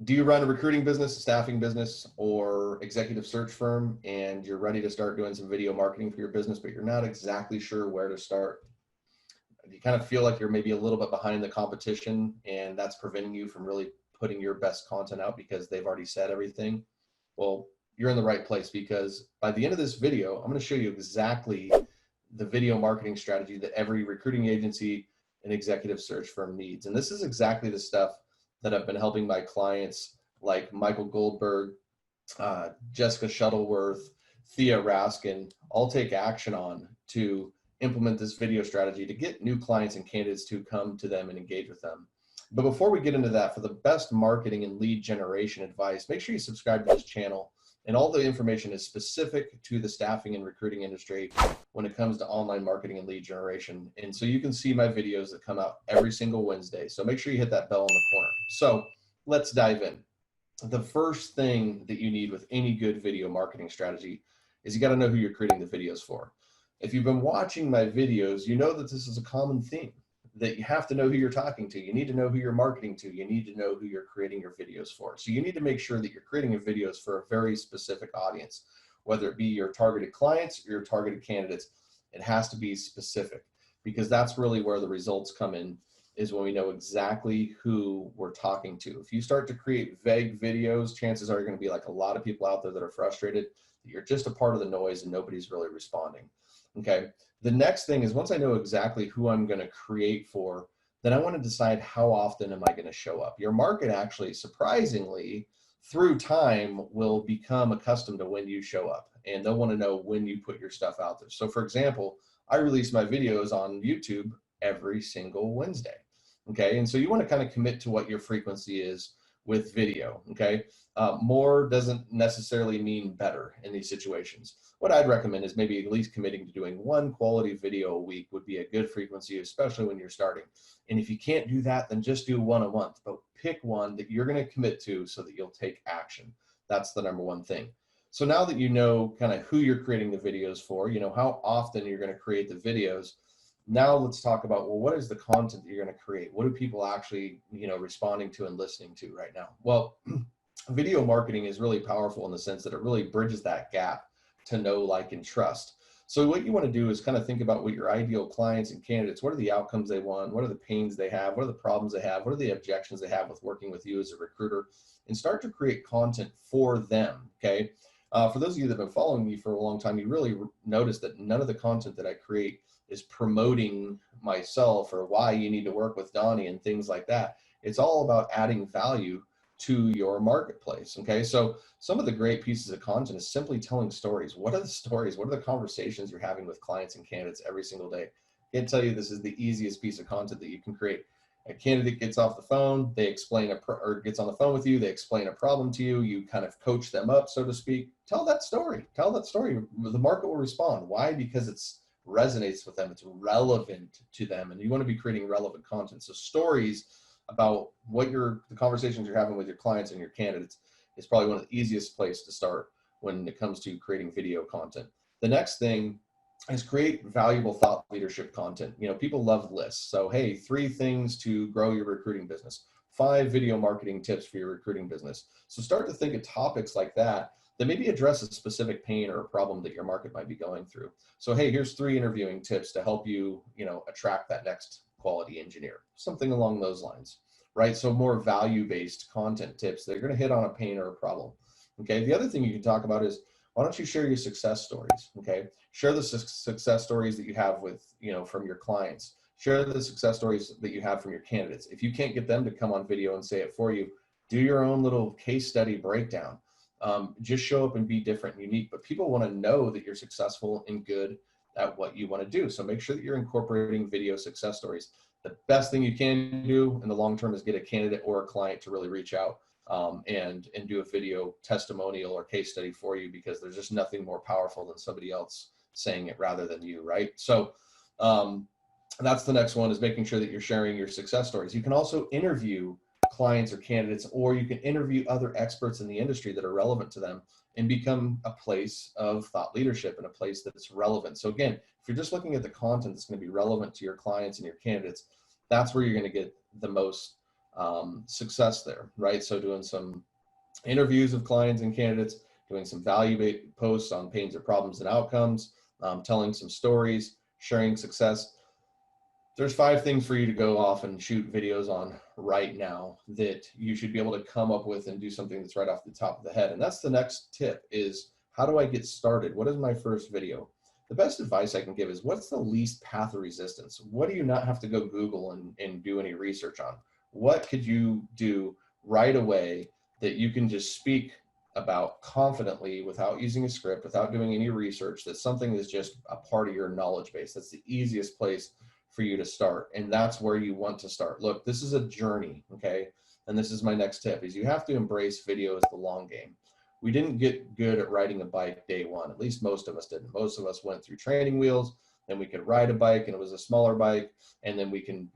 Do you run a recruiting business, a staffing business, or executive search firm, and you're ready to start doing some video marketing for your business, but you're not exactly sure where to start? You kind of feel like you're maybe a little bit behind the competition, and that's preventing you from really putting your best content out because they've already said everything? Well, you're in the right place, because by the end of this video, I'm going to show you exactly the video marketing strategy that every recruiting agency and executive search firm needs. And this is exactly the stuff that I've been helping my clients like Michael Goldberg, Jessica Shuttleworth, Thea Raskin all take action on to implement this video strategy to get new clients and candidates to come to them and engage with them. But before we get into that, for the best marketing and lead generation advice, make sure you subscribe to this channel. And all the information is specific to the staffing and recruiting industry when it comes to online marketing and lead generation. And so you can see my videos that come out every single Wednesday. So make sure you hit that bell in the corner. So let's dive in. The first thing that you need with any good video marketing strategy is you got to know who you're creating the videos for. If you've been watching my videos, you know that this is a common theme, that you have to know who you're talking to. You need to know who you're marketing to. You need to know who you're creating your videos for. So you need to make sure that you're creating your videos for a very specific audience, whether it be your targeted clients or your targeted candidates. It has to be specific, because that's really where the results come in, is when we know exactly who we're talking to. If you start to create vague videos, chances are you're going to be like a lot of people out there that are frustrated that you're just a part of the noise and nobody's really responding. Okay. The next thing is, once I know exactly who I'm going to create for, then I want to decide how often am I going to show up. Your market actually, surprisingly, through time will become accustomed to when you show up, and they'll want to know when you put your stuff out there. So for example, I release my videos on YouTube every single Wednesday. Okay. And so you want to kind of commit to what your frequency is with video. Okay. More doesn't necessarily mean better in these situations. What I'd recommend is maybe at least committing to doing one quality video a week would be a good frequency, especially when you're starting. And if you can't do that, then just do one a month, but pick one that you're going to commit to so that you'll take action. That's the number one thing. So now that you know kind of who you're creating the videos for, you know how often you're going to create the videos. Now let's talk about, well, what is the content that you're going to create? What are people actually, responding to and listening to right now? Well, video marketing is really powerful in the sense that it really bridges that gap to know, like, and trust. So what you want to do is kind of think about what your ideal clients and candidates, what are the outcomes they want? What are the pains they have? What are the problems they have? What are the objections they have with working with you as a recruiter? And start to create content for them. Okay. For those of you that have been following me for a long time, you really notice that none of the content that I create is promoting myself or why you need to work with Donnie and things like that. It's all about adding value to your marketplace. Okay. So some of the great pieces of content is simply telling stories. What are the stories? What are the conversations you're having with clients and candidates every single day? I can tell you this is the easiest piece of content that you can create. A candidate gets off the phone, they explain or gets on the phone with you, they explain a problem to you, you kind of coach them up, so to speak. Tell that story. Tell that story. The market will respond. Why? Because it's resonates with them. It's relevant to them, and you want to be creating relevant content. So stories about what the conversations you're having with your clients and your candidates is probably one of the easiest place to start when it comes to creating video content. The next thing is create valuable thought leadership content. People love lists. So, hey, 3 things to grow your recruiting business, 5 video marketing tips for your recruiting business. So start to think of topics like that maybe address a specific pain or a problem that your market might be going through. So, hey, here's 3 interviewing tips to help you, attract that next quality engineer, something along those lines, right? So more value-based content tips that are going to hit on a pain or a problem. Okay. The other thing you can talk about is, why don't you share your success stories? Okay. Share the success stories that you have with, from your clients. Share the success stories that you have from your candidates. If you can't get them to come on video and say it for you, do your own little case study breakdown. Just show up and be different and unique, but people want to know that you're successful and good at what you want to do. So make sure that you're incorporating video success stories. The best thing you can do in the long term is get a candidate or a client to really reach out and do a video testimonial or case study for you, because there's just nothing more powerful than somebody else saying it rather than you, right? So that's the next one, is making sure that you're sharing your success stories. You can also interview clients or candidates, or you can interview other experts in the industry that are relevant to them and become a place of thought leadership and a place that's relevant. So again, if you're just looking at the content that's going to be relevant to your clients and your candidates, that's where you're going to get the most success there, right? So doing some interviews of clients and candidates, doing some value-based posts on pains or problems and outcomes, telling some stories, sharing success. There's 5 things for you to go off and shoot videos on right now that you should be able to come up with and do something that's right off the top of the head. And that's the next tip is, how do I get started? What is my first video? The best advice I can give is, what's the least path of resistance? What do you not have to go Google and do any research on? What could you do right away that you can just speak about confidently without using a script, without doing any research, that something is just a part of your knowledge base? That's the easiest place for you to start. And that's where you want to start. Look, this is a journey, okay? And this is my next tip, is you have to embrace video as the long game. We didn't get good at riding a bike day one. At least most of us didn't. Most of us went through training wheels, then we could ride a bike, and it was a smaller bike. And then we can,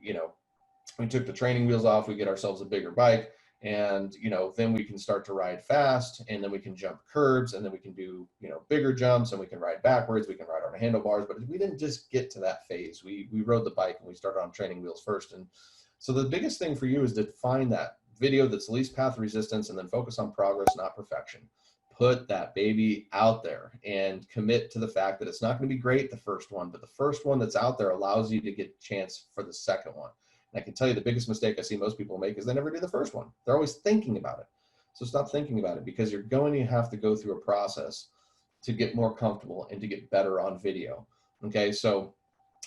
we took the training wheels off, we get ourselves a bigger bike, and then we can start to ride fast, and then we can jump curbs, and then we can do bigger jumps, and we can ride backwards, we can ride on handlebars. But we didn't just get to that phase. We rode the bike and we started on training wheels first. And so the biggest thing for you is to find that video that's least path of resistance, and then focus on progress, not perfection. Put that baby out there and commit to the fact that it's not going to be great the first one, but the first one that's out there allows you to get a chance for the second one. And I can tell you the biggest mistake I see most people make is they never do the first one. They're always thinking about it. So stop thinking about it, because you're going to have to go through a process to get more comfortable and to get better on video. Okay, so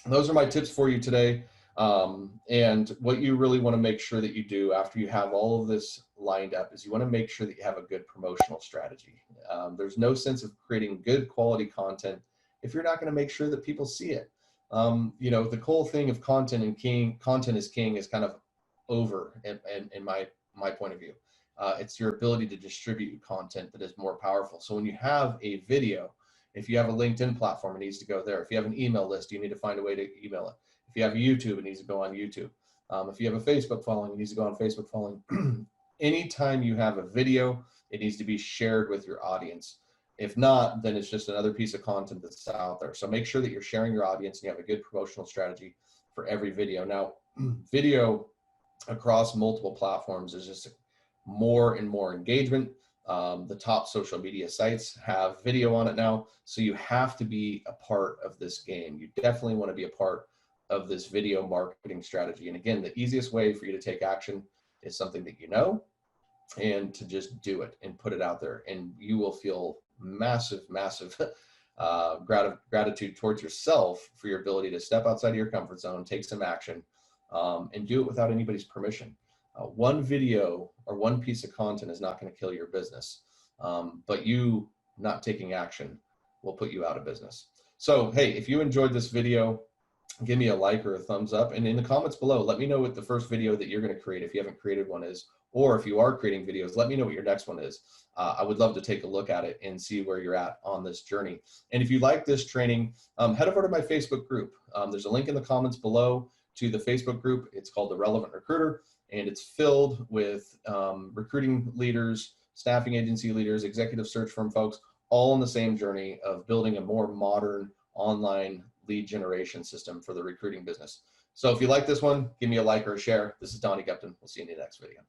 those are my tips for you today. And what you really want to make sure that you do after you have all of this lined up is you want to make sure that you have a good promotional strategy. There's no sense of creating good quality content if you're not going to make sure that people see it. The whole thing of content is king is kind of over in my point of view. It's your ability to distribute content that is more powerful. So when you have a video, if you have a LinkedIn platform, it needs to go there. If you have an email list, you need to find a way to email it. If you have YouTube, it needs to go on YouTube. If you have a Facebook following, it needs to go on Facebook following. Anytime you have a video, it needs to be shared with your audience. If not, then it's just another piece of content that's out there. So make sure that you're sharing your audience and you have a good promotional strategy for every video. Now, video across multiple platforms is just more and more engagement. The top social media sites have video on it now. So you have to be a part of this game. You definitely want to be a part of this video marketing strategy. And again, the easiest way for you to take action is something that you know, and to just do it and put it out there. And you will feel massive gratitude towards yourself for your ability to step outside of your comfort zone, take some action, and do it without anybody's permission. One video or one piece of content is not going to kill your business, but you not taking action will put you out of business. So, hey, if you enjoyed this video, give me a like or a thumbs up. And in the comments below, let me know what the first video that you're going to create, if you haven't created one, is. Or if you are creating videos, let me know what your next one is. I would love to take a look at it and see where you're at on this journey. And if you like this training, head over to my Facebook group. There's a link in the comments below to the Facebook group. It's called The Relevant Recruiter, and it's filled with recruiting leaders, staffing agency leaders, executive search firm folks, all on the same journey of building a more modern online lead generation system for the recruiting business. So if you like this one, give me a like or a share. This is Donnie Gupton. We'll see you in the next video.